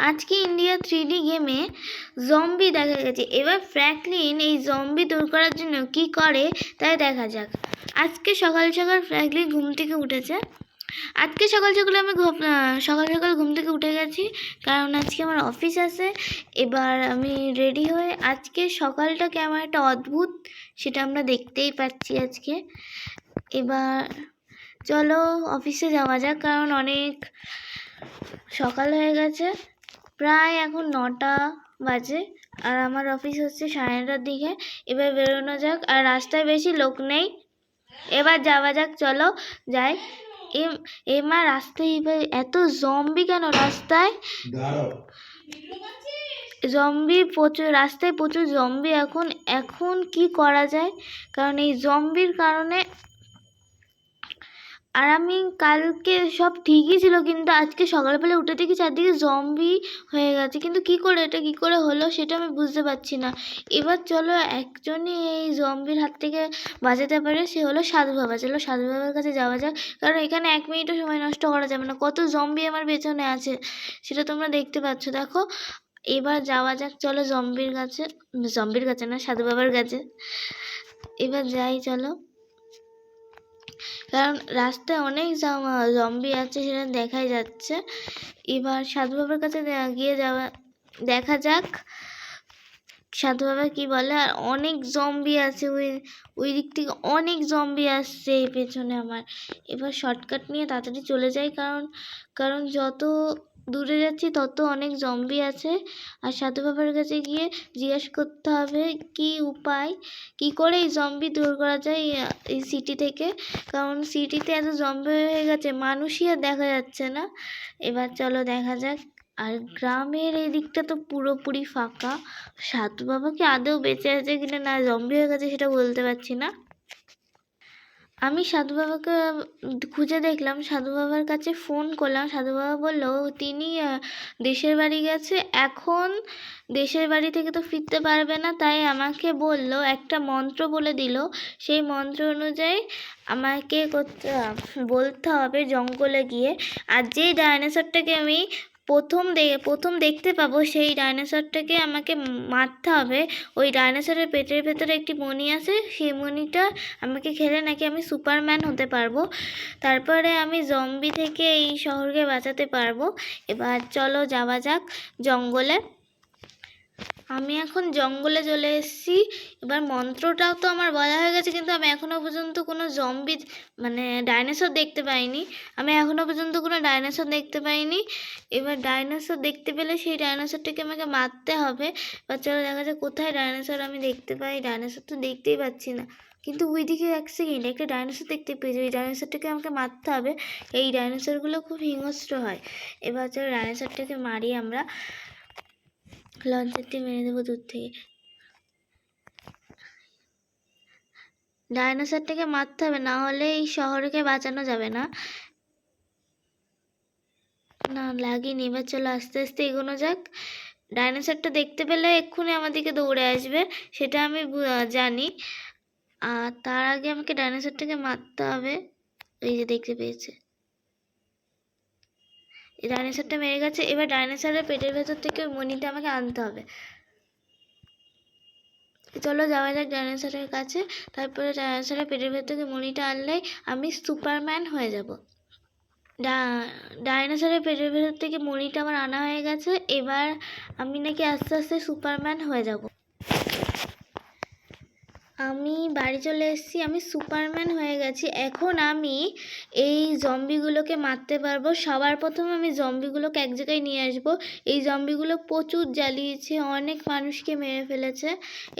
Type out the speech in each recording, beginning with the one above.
আজকে India 3D গেমে zombie দেখা গেছে। এবার ফ্র্যাঙ্কলিন এই জম্বি দূর করার জন্য কি করে তাই দেখা যাক। আজকে সকাল সকাল ফ্র্যাঙ্কলিন ঘুম থেকে উঠেছে। আজকে সকাল সকাল আমি সকাল সকাল ঘুম থেকে উঠে গেছি, কারণ আজকে আমার অফিস আছে। এবার আমি রেডি হয়ে আজকে সকালটা কেমন একটা অদ্ভুত, সেটা আমরা দেখতেই পাচ্ছি আজকে। এবার চলো অফিসে যাওয়া যাক, কারণ অনেক সকাল হয়ে গেছে, প্রায় এখন 9টা বাজে, আর আমার অফিস হচ্ছে 9:30টার দিকে। এবার বেরোনো যাক, আর রাস্তায় বেশি লোক নেই, এবার যাওয়া যাক, চলো যাই। এমা রাস্তায় এবার এত জম্বি কেন রাস্তায়? জম্বি প্রচুর, রাস্তায় প্রচুর জম্বি। এখন কি করা যায়, কারণ এই জম্বির কারণে। আর আমি কালকে সব ঠিকই ছিল, কিন্তু আজকে সকালবেলা উঠে দেখি চারদিকে জম্বি হয়ে গেছে। কিন্তু এটা কি করে হলো সেটা আমি বুঝতে পারছি না। এবার চলো একজনই এই জম্বির হাত থেকে বাঁচাতে পারে, সে হলো সাধু বাবা। চলো সাধু বাবার কাছে যাওয়া যাক, কারণ এখানে 1 মিনিটও সময় নষ্ট করা যাবে না। কত জম্বি আমার পেছনে আছে সেটা তোমরা দেখতে পাচ্ছ, দেখো। এবার যাওয়া যাক, চলো জম্বির কাছে না, সাধু বাবার কাছে। এবার যাই চলো, কারণ রাস্তায় অনেক জম্বি আছে সেটা দেখাই যাচ্ছে। এবার সাধু বাবার কাছে গিয়ে দেখা যাক সাধু বাবা কি বলে। আর অনেক জম্বি আছে, ওই দিক থেকে অনেক জম্বি আসছে এই পেছনে আমার। এবার শর্টকাট নিয়ে তাড়াতাড়ি চলে যাই, কারণ যত দূরে যাচ্ছি তত অনেক জম্বি আছে। আর সাধু বাবার কাছে গিয়ে জিজ্ঞেস করতে হবে কি উপায়, কি করে এই জম্বি দূর করা যায় এই সিটি থেকে, কারণ সিটিতে এত জম্বি হয়ে গেছে, মানুষই আর দেখা যাচ্ছে না। এবার চলো দেখা যাক। আর গ্রামের এই দিকটা তো পুরোপুরি ফাঁকা। সাধু বাবা কি আদৌ বেঁচে আছে কিনা, না জম্বি হয়ে গেছে সেটা বলতে পারছি না। আমি সাধু বাবাকে খুঁজে দেখলাম, সাধু বাবার কাছে ফোন করলাম। সাধু বাবা বললো তিনি দেশের বাড়ি গেছে, এখন দেশের বাড়ি থেকে তো ফিরতে পারবে না, তাই আমাকে বলল, একটা মন্ত্র বলে দিল। সেই মন্ত্র অনুযায়ী আমাকে বলতে হবে জঙ্গলে গিয়ে। আর যেই ডাইনোসরটাকে আমি প্রথম দেখতে পাবো, সেই ডাইনোসরটাকে আমাকে মারতে হবে। ওই ডাইনোসরের পেটের ভেতরে একটি মণি আছে, সেই মণিটা আমাকে খেলে নাকি আমি সুপারম্যান হতে পারবো। তারপরে আমি জম্বি থেকে এই শহরকে বাঁচাতে পারবো। এবার চলো যাওয়া যাক জঙ্গলে। আমি এখন জঙ্গলে চলে এসেছি। এবার মন্ত্রটাও তো আমার বলা হয়ে গেছে, কিন্তু আমি এখনো পর্যন্ত কোনো জম্বি ডাইনোসর দেখতে পাইনি। এবার ডাইনোসর দেখতে পেলে সেই ডাইনোসরটাকে আমাকে মারতে হবে। এবার চলো দেখা যাক কোথায় ডাইনোসর আমি দেখতে পাই। ডাইনোসর তো দেখতেই পাচ্ছি না, কিন্তু ওইদিকে 1 সেকেন্ড একটা ডাইনোসর দেখতে পেয়েছি। ওই ডাইনোসরটাকে আমাকে মারতে হবে। এই ডাইনোসরগুলো খুব হিংস্র হয়। এবার চলো ডাইনোসরটাকে মারি আমরা, লঞ্চার দিয়ে মেরে দেবো দূর থেকে। ডাইনোসরটাকে মারতে হবে, না হলে এই শহরকে বাঁচানো যাবে না। লাগেনি। এবার চলো আস্তে আস্তে এগোনো যাক। ডাইনোসরটা দেখতে পেলে এক্ষুনি আমার দিকে দৌড়ে আসবে, সেটা আমি জানি। আর তার আগে আমাকে ডাইনোসরটাকে মারতে হবে। এই যে দেখতে পেয়েছে, এই ডাইনোসরটা মেরে গেছে। এবার ডাইনোসরের পেটের ভেতর থেকে ওই মণিটা আমাকে আনতে হবে। চলো যাওয়া যাক ডাইনোসরের কাছে। তারপরে ডাইনোসরের পেটের ভেতর থেকে মণিটা আনলেই আমি সুপারম্যান হয়ে যাব। ডাইনোসরের পেটের ভেতর থেকে মণিটা আমার আনা হয়ে গেছে। এবার আমি নাকি আস্তে আস্তে সুপারম্যান হয়ে যাব। আমি বাড়ি চলে এসেছি, আমি সুপারম্যান হয়ে গেছি। এখন আমি এই জম্বিগুলোকে মারতে পারবো। সবার প্রথম আমি জম্বিগুলোকে এক জায়গায় নিয়ে আসবো। এই জম্বিগুলো প্রচুর জ্বালিয়েছে, অনেক মানুষকে মেরে ফেলেছে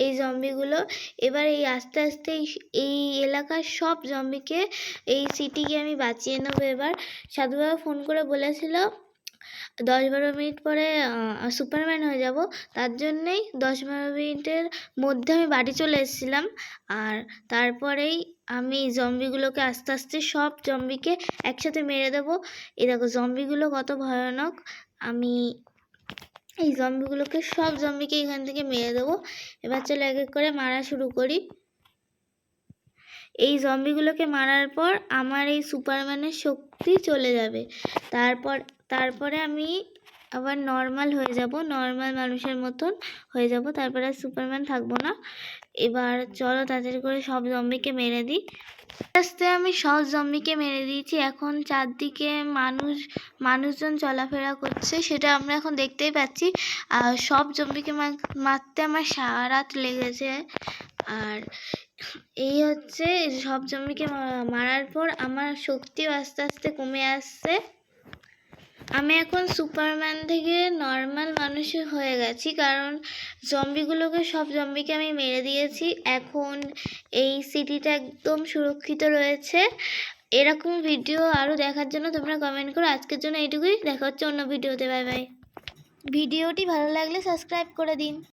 এই জম্বিগুলো। এবার এই আস্তে আস্তে এই এলাকার সব জম্বিকে, এই সিটিকে আমি বাঁচিয়ে নেবো। এবার সাধুবাবা ফোন করে বলেছিল 10-12 মিনিট পরে সুপারম্যান হয়ে যাব। তার জন্যেই 10-12 মিনিটের মধ্যে আমি বাড়ি চলে এসেছিলাম। আর তারপরেই আমি জম্বিগুলোকে আস্তে আস্তে সব জম্বিকে একসাথে মেরে দেবো। এই দেখো জম্বিগুলো কত ভয়ানক। আমি এই সব জম্বিকে এখান থেকে মেরে দেবো। এবার চলো এক এক করে মারা শুরু করি। এই জম্বিগুলোকে মারার পর আমার এই সুপারম্যানের শক্তি চলে যাবে। তারপরে আমি আবার নর্মাল হয়ে যাব, নর্মাল মানুষের মতন হয়ে যাব, তারপরে আর সুপারম্যান থাকবো না। এবার চলো তাড়াতাড়ি করে সব জম্বিকে মেরে দিই। আস্তে আমি সব জম্বিকে মেরে দিয়েছি। এখন চারদিকে মানুষজন চলাফেরা করছে, সেটা আমরা এখন দেখতেই পাচ্ছি। আর সব জম্বিকে মারতে আমার সারা রাত লেগেছে। আর এই হচ্ছে সব জম্বিকে মারার পর আমার শক্তিও আস্তে আস্তে কমে আসছে। আমি এখন সুপারম্যান থেকে নর্মাল মানুষ হয়ে গেছি, কারণ সব জম্বিকে আমি মেরে দিয়েছি। এখন এই সিটিটা একদম সুরক্ষিত রয়েছে। এরকম ভিডিও আরও দেখার জন্য তোমরা কমেন্ট করো। আজকের জন্য এইটুকুই, দেখা হচ্ছে অন্য ভিডিওতে। Bye bye. ভিডিওটি ভালো লাগলে সাবস্ক্রাইব করে দিন।